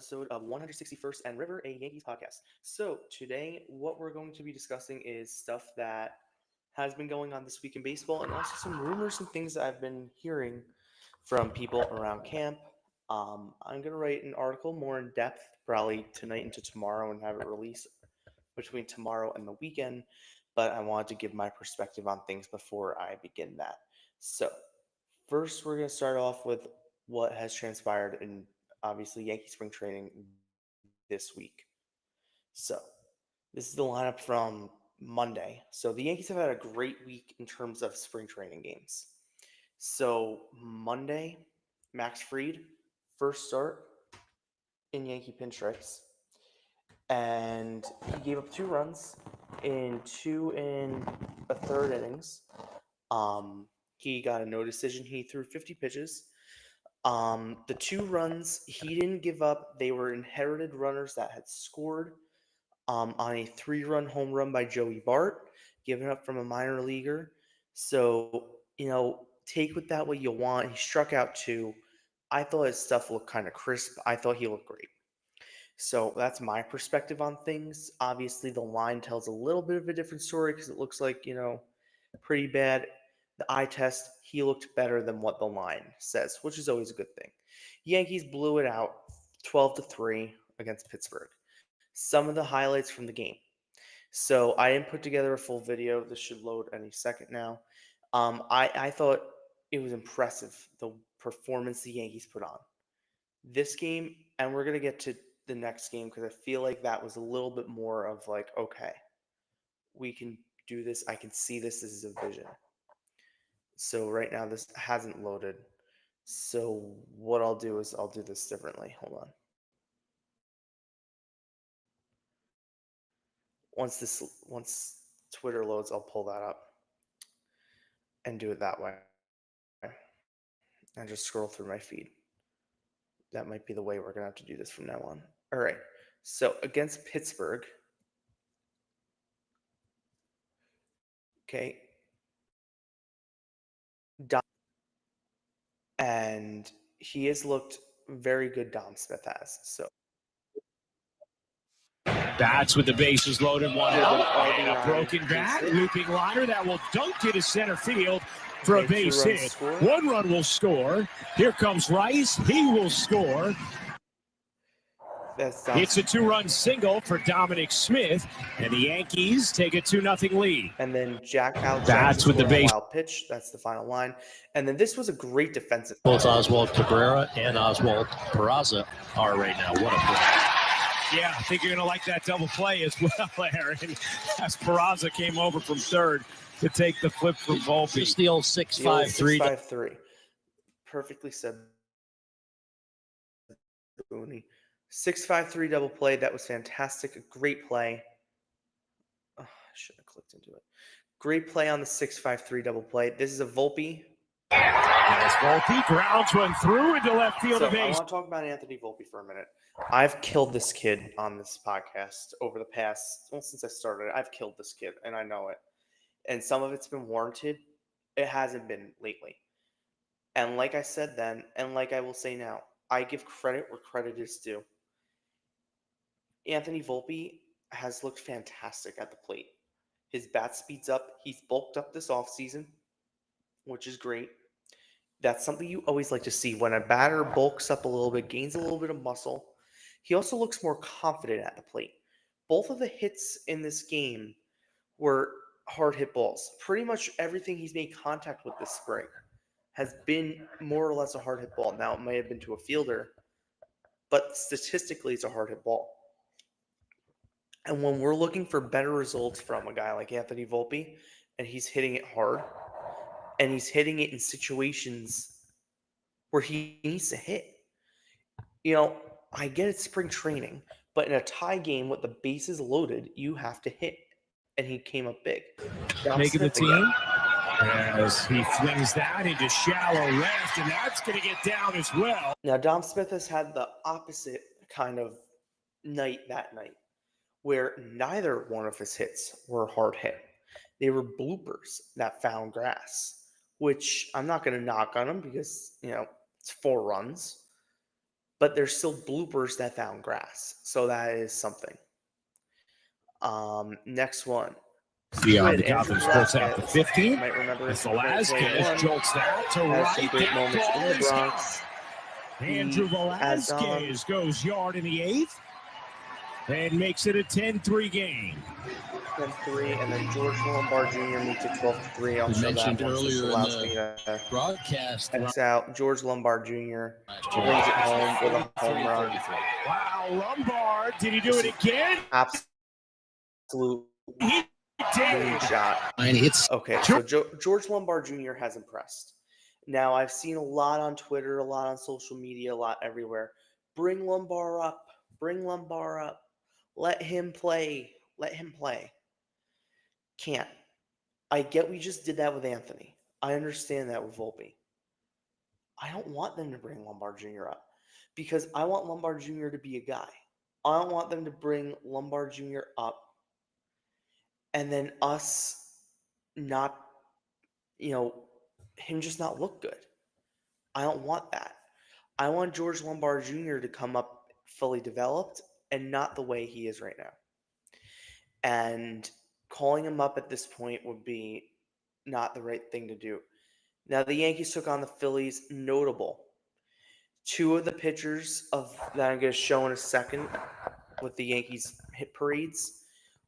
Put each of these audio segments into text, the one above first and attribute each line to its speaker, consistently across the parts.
Speaker 1: episode of 161st and River, a Yankees podcast. So, today, what we're going to be discussing is stuff that has been going on this week in baseball and also some rumors and things that I've been hearing from people around camp. I'm going to write an article more in depth, probably tonight into tomorrow, and have it released between tomorrow and the weekend. But I wanted to give my perspective on things before I begin that. So, first, we're going to start off with what has transpired in obviously Yankee spring training this week. So, this is the lineup from Monday. So, the Yankees have had a great week in terms of spring training games. So, Monday, Max Fried, first start in Yankee pinstripes, and he gave up 2 runs in 2 and a third innings. He got a no decision. He threw 50 pitches. The 2 runs he didn't give up, they were inherited runners that had scored on a 3-run home run by Joey Bart, given up from a minor leaguer. So, take with that what you want. He struck out 2. I thought his stuff looked kind of crisp. I thought he looked great. So that's my perspective on things. Obviously, the line tells a little bit of a different story because it looks like, pretty bad. The eye test, he looked better than what the line says, which is always a good thing. Yankees blew it out 12-3 against Pittsburgh. Some of the highlights from the game. So I didn't put together a full video. This should load any second now. I thought it was impressive, the performance the Yankees put on. This game, and we're going to get to the next game because I feel like that was a little bit more of like, okay, we can do this. I can see this as a vision. So right now this hasn't loaded. So what I'll do is I'll do this differently. Hold on. Once Twitter loads, I'll pull that up and do it that way. And just scroll through my feed. That might be the way we're going to have to do this from now on. All right. So against Pittsburgh, okay, and he has looked very good. Dom Smith has. So
Speaker 2: bats with the bases loaded, 1 out, and a broken bat, looping liner that will dunk it to center field for a base hit. 1 run will score. Here comes Rice. He will score. It's a 2-run single for Dominic Smith, and the Yankees take a 2-0 lead.
Speaker 1: And then Jack out.
Speaker 2: Bats with the base.
Speaker 1: Wild pitch. That's the final line. And then this was a great defensive.
Speaker 3: Both Oswald Cabrera and Oswald Peraza are right now. What a play.
Speaker 2: Yeah, I think you're going to like that double play as well, Aaron, as Peraza came over from third to take the flip from Volpe.
Speaker 3: Just the old 6-5-3.
Speaker 1: 6-5-3. Perfectly said, Booney. 6-5-3 double play. That was fantastic. A great play. Oh, I should have clicked into it. Great play on the 6-5-3 double play. This is a Volpe.
Speaker 2: As Volpe grounds one through into left field
Speaker 1: So
Speaker 2: of base.
Speaker 1: I want to talk about Anthony Volpe for a minute. I've killed this kid on this podcast over the past, since I started. I've killed this kid, and I know it. And some of it's been warranted. It hasn't been lately. And like I said then, and like I will say now, I give credit where credit is due. Anthony Volpe has looked fantastic at the plate. His bat speed's up. He's bulked up this offseason, which is great. That's something you always like to see. When a batter bulks up a little bit, gains a little bit of muscle, he also looks more confident at the plate. Both of the hits in this game were hard hit balls. Pretty much everything he's made contact with this spring has been more or less a hard hit ball. Now, it may have been to a fielder, but statistically, it's a hard hit ball. And when we're looking for better results from a guy like Anthony Volpe, and he's hitting it hard, and he's hitting it in situations where he needs to hit. I get it's spring training, but in a tie game with the bases loaded, you have to hit. And he came up big.
Speaker 2: Making the team. As he flings that into shallow left, and that's going to get down as well.
Speaker 1: Now, Dom Smith has had the opposite kind of night that night, where neither one of his hits were hard hit. They were bloopers that found grass, which I'm not going to knock on him because, it's 4 runs. but there's still bloopers that found grass, so that is something. Next one.
Speaker 2: Beyond the
Speaker 1: Andrew
Speaker 2: Dolphins puts out the 15.
Speaker 1: Might remember
Speaker 2: As Velasquez jolts that to
Speaker 1: has
Speaker 2: right.
Speaker 1: some great
Speaker 2: That
Speaker 1: moments in
Speaker 2: ball
Speaker 1: the
Speaker 2: is
Speaker 1: Bronx.
Speaker 2: gone. Andrew Velasquez goes yard in the 8th and makes it a 10-3 game.
Speaker 1: 10-3, and then George Lombard Jr. makes it 12-3. I'll show that once this allows me to
Speaker 3: broadcast.
Speaker 1: X out. George Lombard Jr. brings it home with a home run.
Speaker 2: Wow, Lombard, did he do it again?
Speaker 1: Absolute shot. Okay, so George Lombard Jr. has impressed. Now, I've seen a lot on Twitter, a lot on social media, a lot everywhere. Bring Lombard up. Bring Lombard up. Let him play. Let him play. Can't. I get we just did that with Anthony. I understand that with Volpe. I don't want them to bring Lombard Jr. up because I want Lombard Jr. to be a guy. I don't want them to bring Lombard Jr. up and then us not, him just not look good. I don't want that. I want George Lombard Jr. to come up fully developed and not the way he is right now. And calling him up at this point would be not the right thing to do. Now, the Yankees took on the Phillies. Notable. Two of the pitchers that I'm going to show in a second with the Yankees hit parades.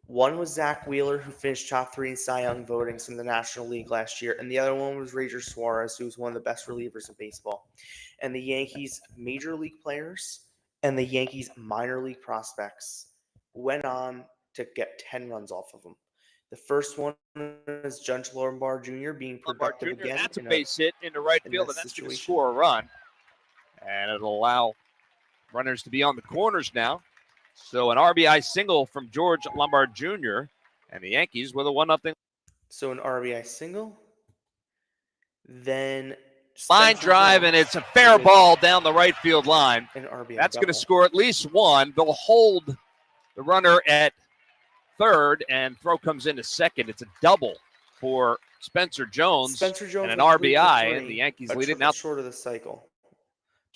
Speaker 1: One was Zach Wheeler, who finished top 3 in Cy Young votings in the National League last year, and the other one was Ranger Suarez, who was one of the best relievers in baseball. And the Yankees' major league players and the Yankees' minor league prospects went on to get 10 runs off of them. The first one is Judge Lombard Jr. being productive again.
Speaker 4: That's a base hit into right field, and that's going to score a run. And it'll allow runners to be on the corners now. So an RBI single from George Lombard Jr. and the Yankees with a 1-0.
Speaker 1: So an RBI single. Then
Speaker 4: line drive, and it's a fair ball down the right field line.
Speaker 1: An RBI
Speaker 4: That's going to score at least one. They'll hold the runner at third, and throw comes into second. It's a double for Spencer Jones and an RBI, and the Yankees lead it now.
Speaker 1: Short of the cycle.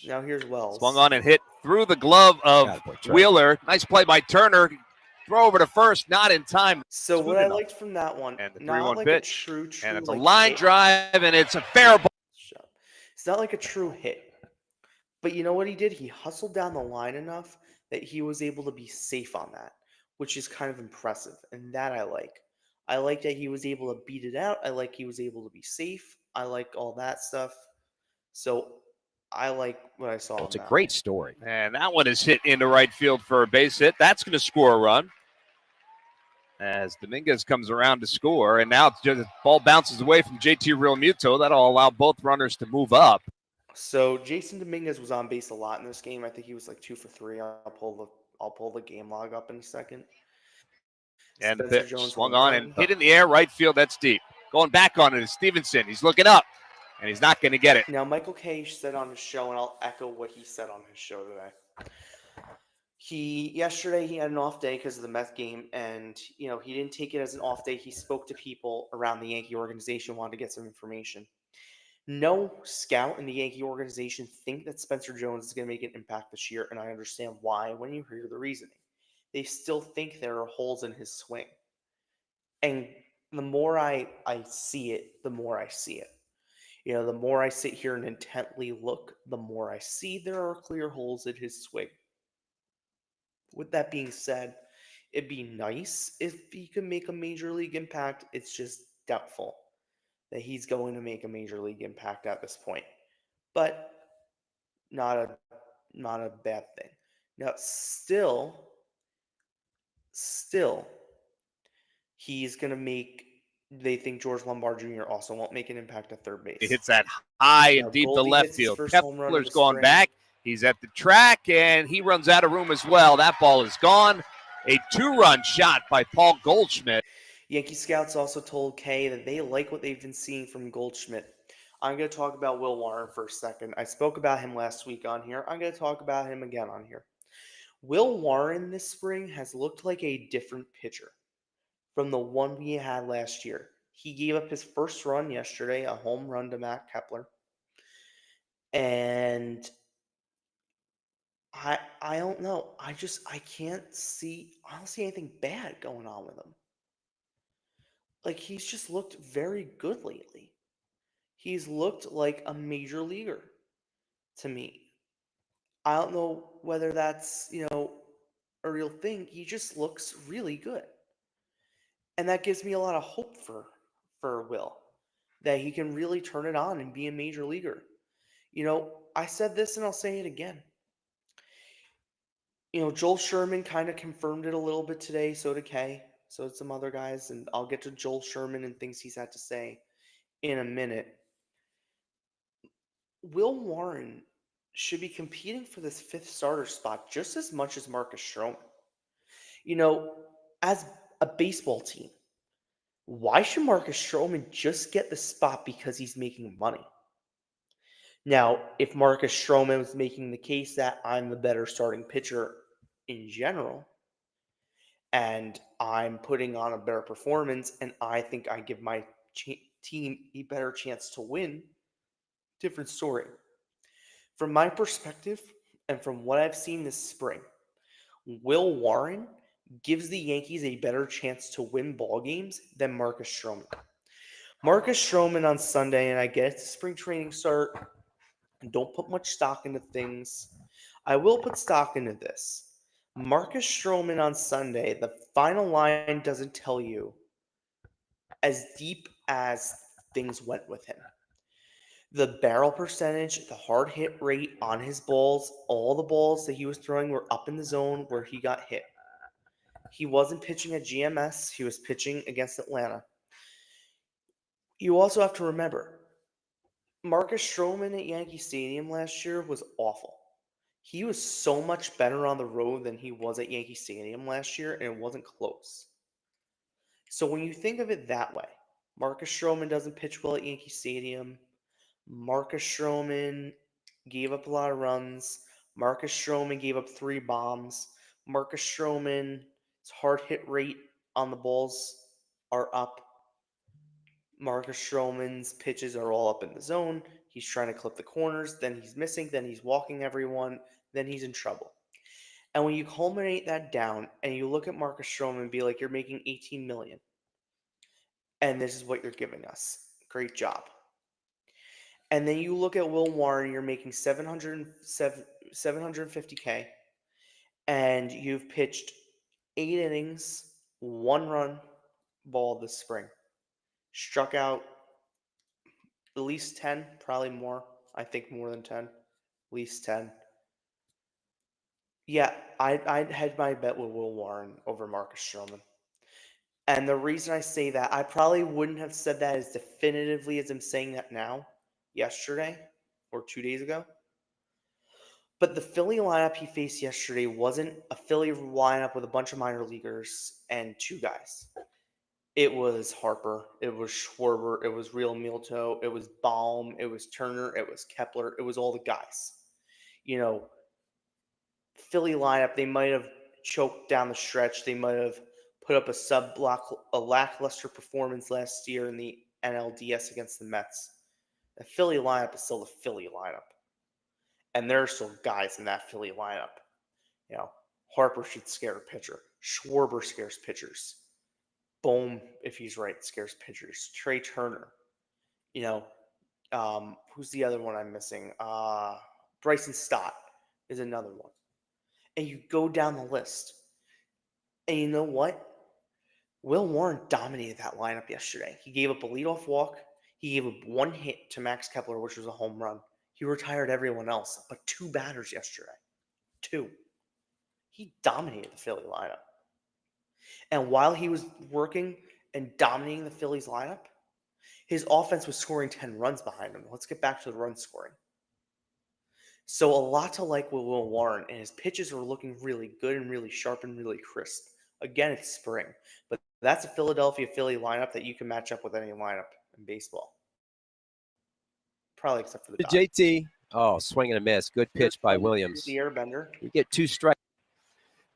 Speaker 1: Now here's Wells.
Speaker 4: Swung on and hit through the glove of Wheeler. Nice play by Turner. Throw over to first, not in time.
Speaker 1: So what I liked from that one,
Speaker 4: and the 3-1 pitch,
Speaker 1: true,
Speaker 4: and it's a line drive, and it's a fair ball.
Speaker 1: It's not like a true hit, but you know what he did? He hustled down the line enough that he was able to be safe on that, which is kind of impressive, and that I like. I like that he was able to beat it out. I like he was able to be safe. I like all that stuff. So I like what I saw.
Speaker 4: It's a great story. And that one is hit into right field for a base hit. That's going to score a run as Dominguez comes around to score. And now the ball bounces away from JT Realmuto. That'll allow both runners to move up.
Speaker 1: So Jason Dominguez was on base a lot in this game. I think he was like 2 for 3. I'll pull the game log up in a second.
Speaker 4: And the pitch swung on and hit in the air, right field. That's deep. Going back on it is Stevenson. He's looking up, and he's not going to get it.
Speaker 1: Now, Michael Kay said on his show, and I'll echo what he said on his show today. Yesterday he had an off day because of the Mets game, and he didn't take it as an off day. He spoke to people around the Yankee organization, wanted to get some information. No scout in the Yankee organization think that Spencer Jones is going to make an impact this year, and I understand why when you hear the reasoning. They still think there are holes in his swing. And the more I see it, the more I see it. The more I sit here and intently look, the more I see there are clear holes in his swing. With that being said, it'd be nice if he could make a major league impact. It's just doubtful that he's going to make a major league impact at this point. But not a bad thing. Now, still, he's going to make. They think George Lombard Jr. also won't make an impact at third base.
Speaker 4: He hits that high and deep to left field. Kepler's going back. He's at the track, and he runs out of room as well. That ball is gone. A 2-run shot by Paul Goldschmidt.
Speaker 1: Yankee scouts also told Kay that they like what they've been seeing from Goldschmidt. I'm going to talk about Will Warren for a second. I spoke about him last week on here. I'm going to talk about him again on here. Will Warren this spring has looked like a different pitcher from the one we had last year. He gave up his first run yesterday, a home run to Matt Kepler. And I don't know. I don't see anything bad going on with him. Like, he's just looked very good lately. He's looked like a major leaguer to me. I don't know whether that's, a real thing. He just looks really good. And that gives me a lot of hope for Will, that he can really turn it on and be a major leaguer. I said this and I'll say it again. Joel Sherman kind of confirmed it a little bit today, so did Kay, so did some other guys, and I'll get to Joel Sherman and things he's had to say in a minute. Will Warren should be competing for this fifth starter spot just as much as Marcus Stroman. As a baseball team, why should Marcus Stroman just get the spot because he's making money? Now, if Marcus Stroman was making the case that I'm the better starting pitcher in general, and I'm putting on a better performance, and I think I give my team a better chance to win, different story. From my perspective, and from what I've seen this spring, Will Warren gives the Yankees a better chance to win ball games than Marcus Stroman. Marcus Stroman on Sunday, and I get it's a spring training start, and don't put much stock into things. I will put stock into this. Marcus Stroman on Sunday, the final line doesn't tell you as deep as things went with him. The barrel percentage, the hard hit rate on his balls, all the balls that he was throwing were up in the zone where he got hit. He wasn't pitching at GMS, he was pitching against Atlanta. You also have to remember, Marcus Stroman at Yankee Stadium last year was awful. He was so much better on the road than he was at Yankee Stadium last year, and it wasn't close. So when you think of it that way, Marcus Stroman doesn't pitch well at Yankee Stadium. Marcus Stroman gave up a lot of runs. Marcus Stroman gave up 3 bombs. Marcus Stroman's hard hit rate on the balls are up. Marcus Stroman's pitches are all up in the zone. He's trying to clip the corners. Then he's missing. Then he's walking everyone. Then he's in trouble. And when you culminate that down and you look at Marcus Stroman and be like, you're making $18 million, and this is what you're giving us. Great job. And then you look at Will Warren, you're making $750K, and you've pitched 8 innings, 1 run ball this spring. Struck out at least 10, probably more. I think more than 10, at least 10. Yeah, I'd hedge my bet with Will Warren over Marcus Stroman. And the reason I say that, I probably wouldn't have said that as definitively as I'm saying that now, yesterday or 2 days ago. But the Philly lineup he faced yesterday wasn't a Philly lineup with a bunch of minor leaguers and 2 guys. It was Harper, it was Schwarber, it was Real Milto, it was Baum, it was Turner, it was Kepler, it was all the guys. Philly lineup, they might have choked down the stretch. They might have put up a lackluster performance last year in the NLDS against the Mets. The Philly lineup is still the Philly lineup. And there are still guys in that Philly lineup. Harper should scare a pitcher. Schwarber scares pitchers. Bohm, if he's right, scares pitchers. Trey Turner. Who's the other one I'm missing? Bryson Stott is another one. And you go down the list. And you know what? Will Warren dominated that lineup yesterday. He gave up a leadoff walk. He gave up 1 hit to Max Kepler, which was a home run. He retired everyone else, but 2 batters yesterday. 2. He dominated the Philly lineup. And while he was working and dominating the Phillies lineup, his offense was scoring 10 runs behind him. Let's get back to the run scoring. So a lot to like with Will Warren, and his pitches are looking really good and really sharp and really crisp. Again, it's spring, but that's a Philadelphia Philly lineup that you can match up with any lineup in baseball. Probably except for the Dodgers.
Speaker 5: JT. Oh, swing and a miss. Good pitch by Williams.
Speaker 1: The airbender.
Speaker 5: You get 2 strikes.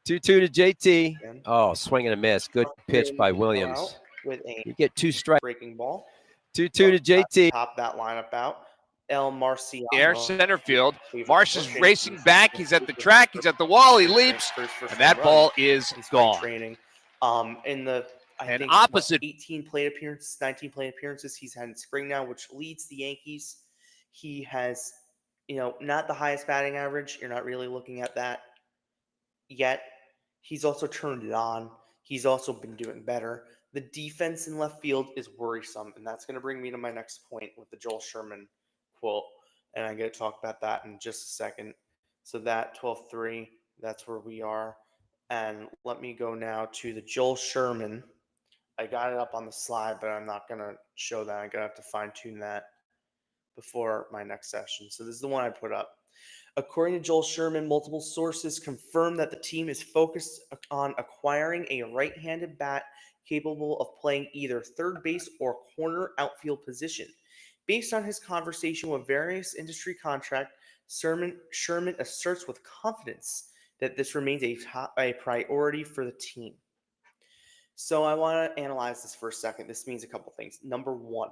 Speaker 5: 2-2 to JT. Oh, swing and a miss. Good pitch by Williams.
Speaker 1: With a
Speaker 5: you get 2 strikes.
Speaker 1: Breaking ball.
Speaker 5: 2-2 to JT.
Speaker 1: Top that lineup out. El Marciano.
Speaker 4: Air center field. Marsh is racing back. He's at the track. He's at the wall. He leaps, and that ball is gone.
Speaker 1: Training. In the I think
Speaker 4: opposite
Speaker 1: 18 plate appearances, 19 plate appearances he's had in spring now, which leads the Yankees. He has, not the highest batting average. You're not really looking at that yet. He's also turned it on. He's also been doing better. The defense in left field is worrisome, and that's going to bring me to my next point with the Joel Sherman quote, and I'm going to talk about that in just a second. So that 12-3, that's where we are. And let me go now to the Joel Sherman. I got it up on the slide, but I'm not going to show that. I'm going to have to fine-tune that before my next session. So this is the one I put up. According to Joel Sherman, multiple sources confirm that the team is focused on acquiring a right-handed bat capable of playing either third base or corner outfield position. Based on his conversation with various industry contacts, Sherman asserts with confidence that this remains a priority for the team. So I want to analyze this for a second. This means a couple things. Number one,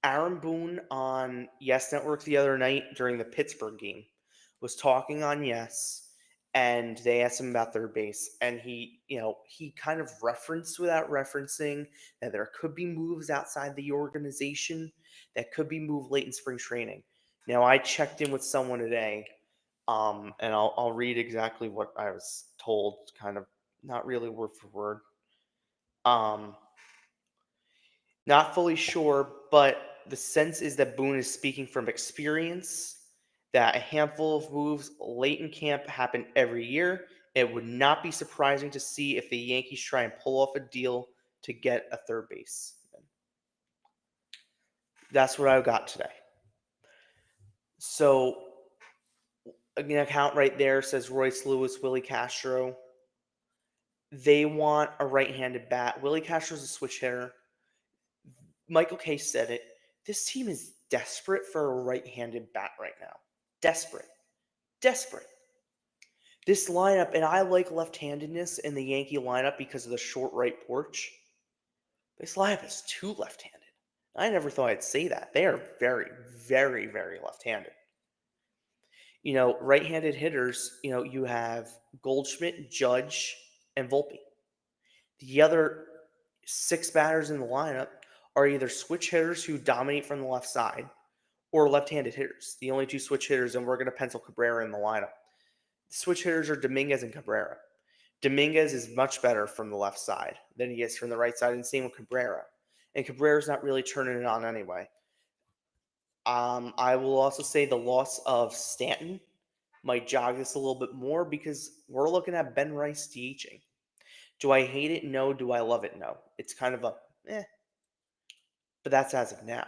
Speaker 1: Aaron Boone on Yes Network the other night during the Pittsburgh game was talking on Yes, and they asked him about third base, and he kind of referenced without referencing that there could be moves outside the organization that could be moved late in spring training. Now, I checked in with someone today, and I'll read exactly what I was told, kind of not really word for word. Not fully sure, but the sense is that Boone is speaking from experience, that a handful of moves late in camp happen every year. It would not be surprising to see if the Yankees try and pull off a deal to get a third base. That's what I got today. So, an account right there says Royce Lewis, Willie Castro. They want a right-handed bat. Willie Castro's a switch hitter. Michael Kay said it. This team is desperate for a right-handed bat right now. Desperate. This lineup, and I like left-handedness in the Yankee lineup because of the short right porch. This lineup is too left-handed. I never thought I'd say that. They are very, very, very left-handed. Right-handed hitters, you have Goldschmidt, Judge, and Volpe. The other 6 batters in the lineup are either switch hitters who dominate from the left side or left-handed hitters. The only 2 switch hitters, and we're going to pencil Cabrera in the lineup. The switch hitters are Dominguez and Cabrera. Dominguez is much better from the left side than he is from the right side, and same with Cabrera. And Cabrera's not really turning it on anyway. I will also say the loss of Stanton might jog this a little bit more because we're looking at Ben Rice DHing. Do I hate it? No. Do I love it? No. It's kind of a but that's as of now.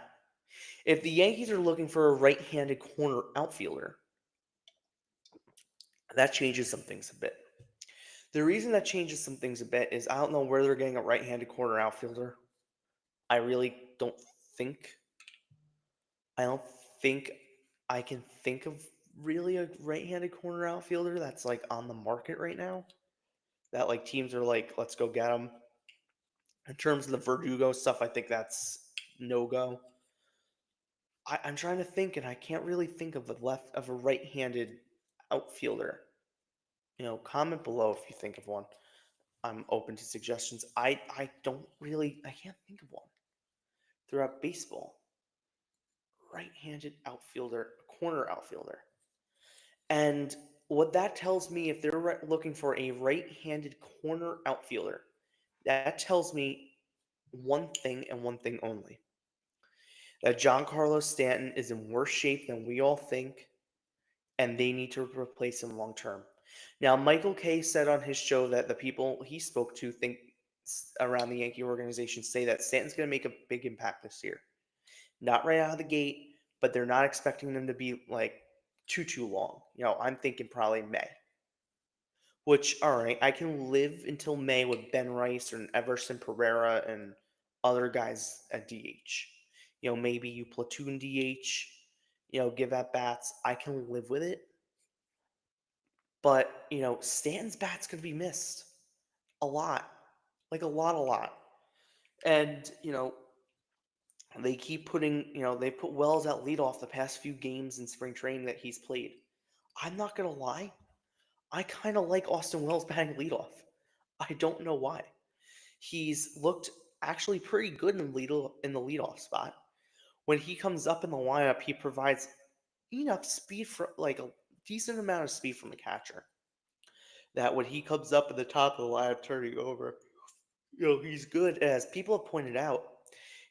Speaker 1: If the Yankees are looking for a right-handed corner outfielder, that changes some things a bit. The reason that changes some things a bit is I don't know where they're getting a right-handed corner outfielder. I really don't think. I don't think I can think of really a right-handed corner outfielder that's like on the market right now. That like teams are like, let's go get them. In terms of the Verdugo stuff, I think that's no-go. I'm trying to think, and I can't really think of a right-handed outfielder. Comment below if you think of one. I'm open to suggestions. I can't think of one throughout baseball. Right-handed outfielder, corner outfielder. And what that tells me, if they're looking for a right-handed corner outfielder, that tells me one thing and one thing only. That Giancarlo Stanton is in worse shape than we all think, and they need to replace him long term. Now, Michael Kay said on his show that the people he spoke to think around the Yankee organization say that Stanton's going to make a big impact this year. Not right out of the gate, but they're not expecting them to be like too long. I'm thinking probably May. Which, all right, I can live until May with Ben Rice and Everson Pereira and other guys at DH. Maybe you platoon DH, give at bats. I can live with it. But, Stanton's bat's going to be missed a lot. Like a lot. And, They keep putting, they put Wells at leadoff the past few games in spring training that he's played. I'm not going to lie. I kind of like Austin Wells batting leadoff. I don't know why. He's looked actually pretty good in the leadoff spot. When he comes up in the lineup, he provides enough speed for like a decent amount of speed from the catcher. That when he comes up at the top of the lineup, turning over, he's good. As people have pointed out,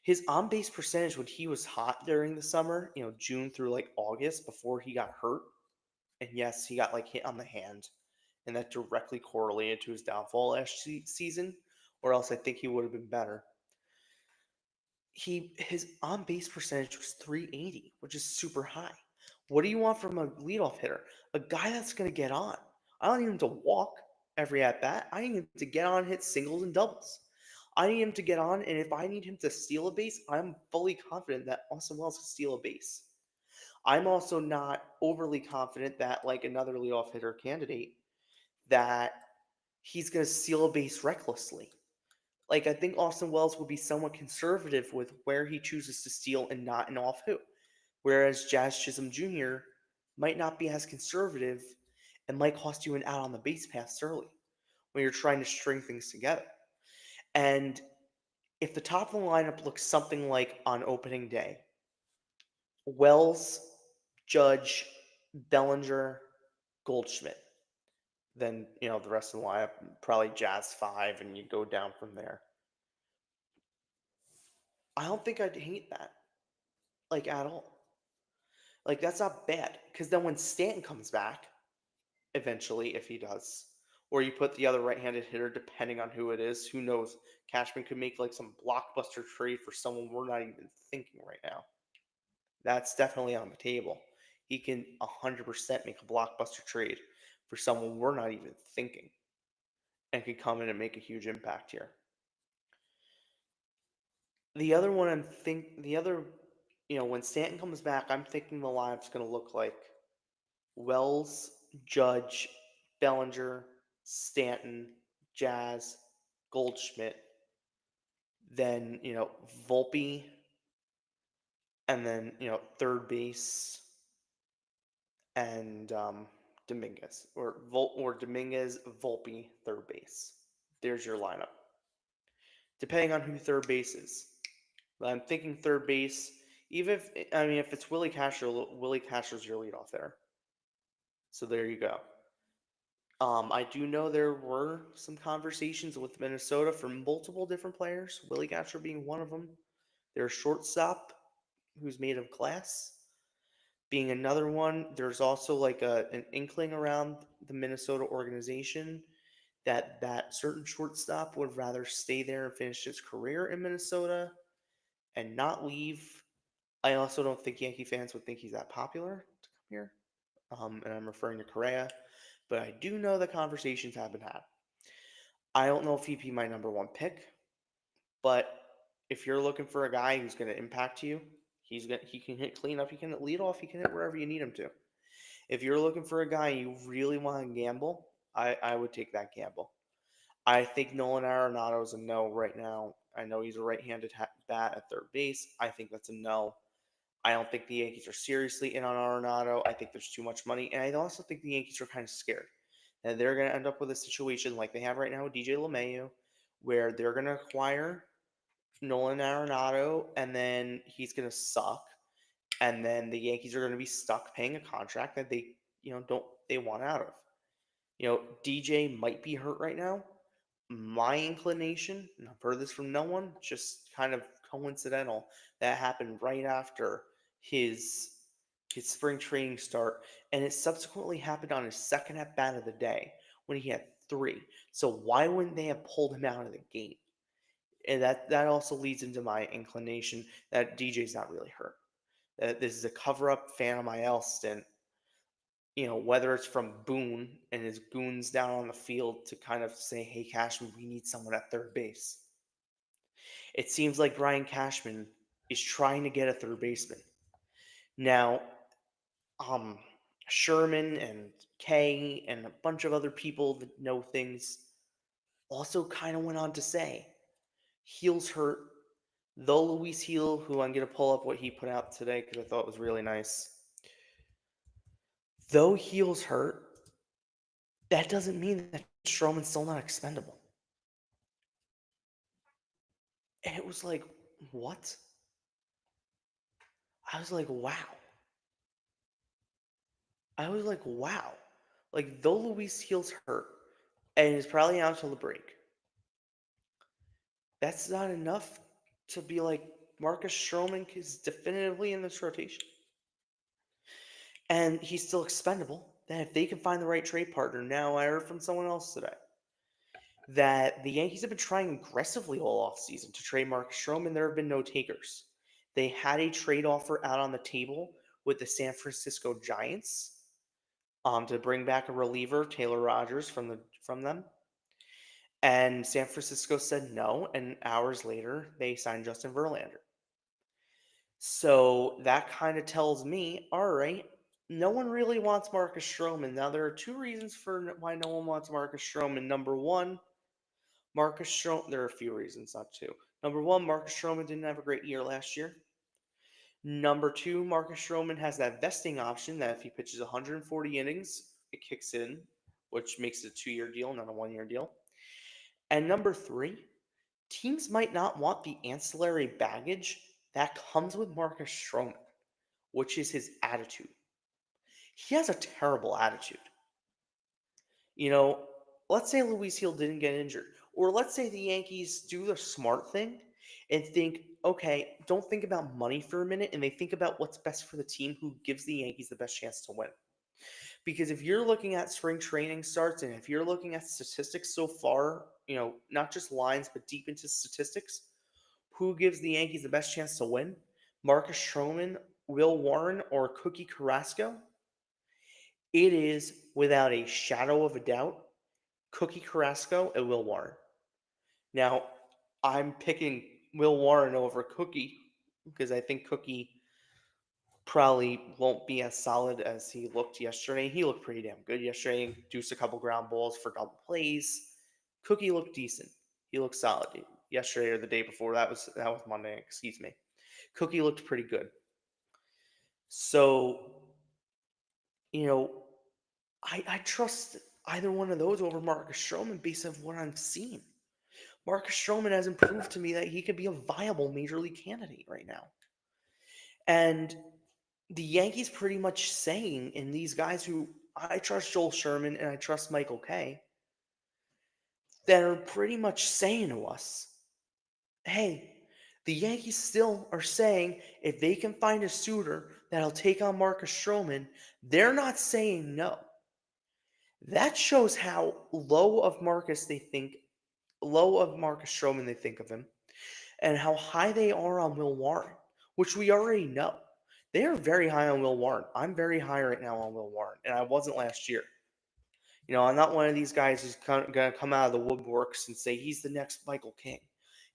Speaker 1: his on base percentage when he was hot during the summer, June through like August before he got hurt, and yes, he got like hit on the hand, and that directly correlated to his downfall last season, or else I think he would have been better. His on base percentage was 380, which is super high. What do you want from a leadoff hitter? A guy that's going to get on. I don't need him to walk every at bat. I need him to get on, hit singles and doubles. I need him to get on, and if I need him to steal a base, I'm fully confident that Austin Wells can steal a base. I'm also not overly confident that, like another leadoff hitter candidate, that he's going to steal a base recklessly. Like, I think Austin Wells will be somewhat conservative with where he chooses to steal and not an off who. Whereas Jazz Chisholm Jr. might not be as conservative and might cost you an out on the base paths early when you're trying to string things together. And if the top of the lineup looks something like on opening day, Wells, Judge, Bellinger, Goldschmidt, then, the rest of the lineup, probably Jazz 5, and you go down from there. I don't think I'd hate that, like, at all. Like, that's not bad, because then when Stanton comes back, eventually, if he does, or you put the other right-handed hitter, depending on who it is, who knows, Cashman could make, like, some blockbuster trade for someone we're not even thinking right now. That's definitely on the table. He can 100% make a blockbuster trade for someone we're not even thinking and can come in and make a huge impact here. The other one when Stanton comes back, I'm thinking the lineup's going to look like Wells, Judge, Bellinger, Stanton, Jazz, Goldschmidt, then, Volpe, and then, third base, and Dominguez, or Dominguez, Volpe, third base. There's your lineup. Depending on who third base is. But I'm thinking third base, if it's Willie Castro, Willie Castro's your leadoff there. So there you go. I do know there were some conversations with Minnesota for multiple different players, Willie Castro being one of them. Their shortstop, who's made of glass, being another one. There's also like an inkling around the Minnesota organization that certain shortstop would rather stay there and finish his career in Minnesota and not leave. I also don't think Yankee fans would think he's that popular to come here. And I'm referring to Correa. But I do know the conversations have been had. I don't know if he'd be my number one pick, but if you're looking for a guy who's going to impact you, he can hit cleanup, he can hit leadoff, he can hit wherever you need him to. If you're looking for a guy you really want to gamble, I would take that gamble. I think Nolan Arenado is a no right now. I know he's a right-handed bat at third base. I think that's a no. I don't think the Yankees are seriously in on Arenado. I think there's too much money. And I also think the Yankees are kind of scared that they're going to end up with a situation like they have right now with DJ LeMahieu, where they're going to acquire Nolan Arenado, and then he's going to suck. And then the Yankees are going to be stuck paying a contract that they want out of. DJ might be hurt right now. My inclination, and I've heard this from no one, just kind of coincidental, that happened right after his spring training start, and it subsequently happened on his second at bat of the day when he had 3. So why wouldn't they have pulled him out of the game? And that also leads into my inclination that DJ's not really hurt. That this is a cover-up Phantom IL stint. Whether it's from Boone and his goons down on the field to kind of say, hey, Cashman, we need someone at third base. It seems like Brian Cashman is trying to get a third baseman. Now, Sherman and Kay and a bunch of other people that know things also kind of went on to say, Heel's hurt, Though Luis Heel, who I'm going to pull up what he put out today because I thought it was really nice. Though Heel's hurt, that doesn't mean that Strowman's still not expendable. And it was like, what? I was like, wow. Like, though Luis Heel's hurt and is probably out till the break, that's not enough to be like, Marcus Strowman is definitively in this rotation. And he's still expendable. That if they can find the right trade partner, now I heard from someone else today that the Yankees have been trying aggressively all offseason to trade Marcus Stroman. There have been no takers. They had a trade offer out on the table with the San Francisco Giants to bring back a reliever, Taylor Rogers, from them. And San Francisco said no, and hours later, they signed Justin Verlander. So that kind of tells me, all right, no one really wants Marcus Stroman. Now, there are two reasons for why no one wants Marcus Stroman. Number one, there are a few reasons, not two. Number one, Marcus Stroman didn't have a great year last year. Number two, Marcus Stroman has that vesting option that if he pitches 140 innings, it kicks in, which makes it a 2-year deal, not a 1-year deal. And number three, teams might not want the ancillary baggage that comes with Marcus Stroman, which is his attitude. He has a terrible attitude. Let's say Luis Heel didn't get injured. Or let's say the Yankees do the smart thing and think, okay, don't think about money for a minute, and they think about what's best for the team, who gives the Yankees the best chance to win. Because if you're looking at spring training starts and if you're looking at statistics so far, not just lines, but deep into statistics, who gives the Yankees the best chance to win? Marcus Stroman, Will Warren, or Cookie Carrasco? It is, without a shadow of a doubt, Cookie Carrasco and Will Warren. Now, I'm picking Will Warren over Cookie because I think Cookie probably won't be as solid as he looked yesterday. He looked pretty damn good yesterday. Deuced a couple ground balls for double plays. Cookie looked decent. He looked solid yesterday or the day before. That was Monday. Excuse me. Cookie looked pretty good. So, I trust either one of those over Marcus Stroman based on what I'm seeing. Marcus Stroman hasn't proved to me that he could be a viable major league candidate right now. And the Yankees pretty much saying, and these guys who I trust, Joel Sherman and I trust Michael Kay, that are pretty much saying to us, hey, the Yankees still are saying if they can find a suitor that'll take on Marcus Stroman, they're not saying no. That shows how low of Marcus Stroman they think of him, and how high they are on Will Warren, which we already know. They are very high on Will Warren. I'm very high right now on Will Warren, and I wasn't last year. I'm not one of these guys who's going to come out of the woodworks and say he's the next Michael King.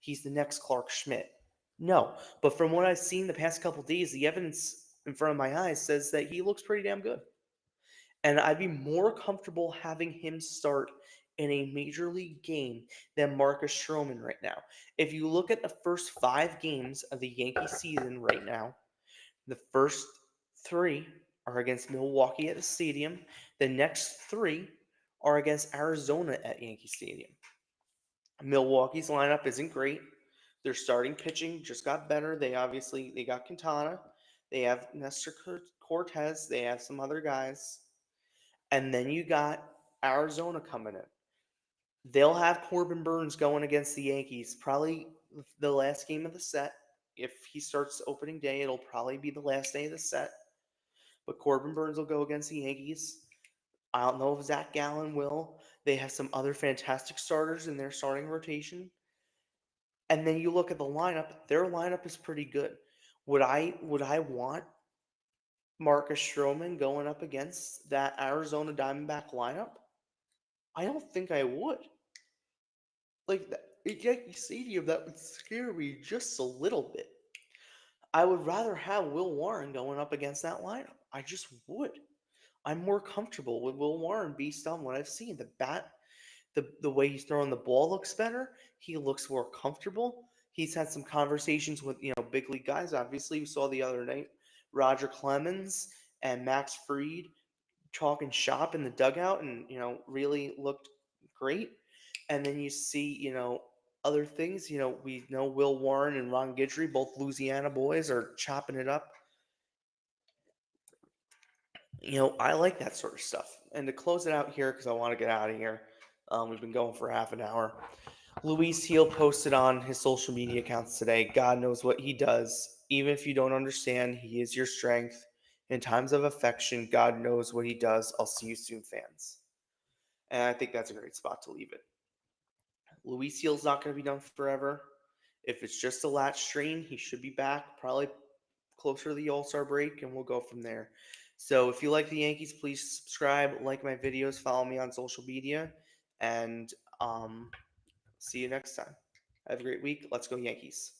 Speaker 1: He's the next Clark Schmidt. No, but from what I've seen the past couple days, the evidence in front of my eyes says that he looks pretty damn good. And I'd be more comfortable having him start in a major league game than Marcus Stroman right now. If you look at the first 5 games of the Yankee season right now, the first 3 are against Milwaukee at the stadium. The next 3 are against Arizona at Yankee Stadium. Milwaukee's lineup isn't great. Their starting pitching just got better. They got Quintana. They have Nestor Cortez. They have some other guys. And then you got Arizona coming in. They'll have Corbin Burnes going against the Yankees. Probably the last game of the set. If he starts opening day, it'll probably be the last day of the set. But Corbin Burnes will go against the Yankees. I don't know if Zach Gallen will. They have some other fantastic starters in their starting rotation. And then you look at the lineup. Their lineup is pretty good. Would I want Marcus Stroman going up against that Arizona Diamondback lineup? I don't think I would. Like, Yankee Stadium, that would scare me just a little bit. I would rather have Will Warren going up against that lineup. I just would. I'm more comfortable with Will Warren based on what I've seen. The bat, the way he's throwing the ball looks better. He looks more comfortable. He's had some conversations with, big league guys. Obviously, we saw the other night Roger Clemens and Max Fried talking shop in the dugout and, really looked great. And then you see, other things. We know Will Warren and Ron Guidry, both Louisiana boys, are chopping it up. I like that sort of stuff. And to close it out here, because I want to get out of here, we've been going for half an hour. Luis Heel posted on his social media accounts today, God knows what he does. Even if you don't understand, he is your strength. In times of affection, God knows what he does. I'll see you soon, fans. And I think that's a great spot to leave it. Luis Heel's not going to be done forever. If it's just a lat strain, he should be back probably closer to the All-Star break, and we'll go from there. So if you like the Yankees, please subscribe, like my videos, follow me on social media, and see you next time. Have a great week. Let's go Yankees.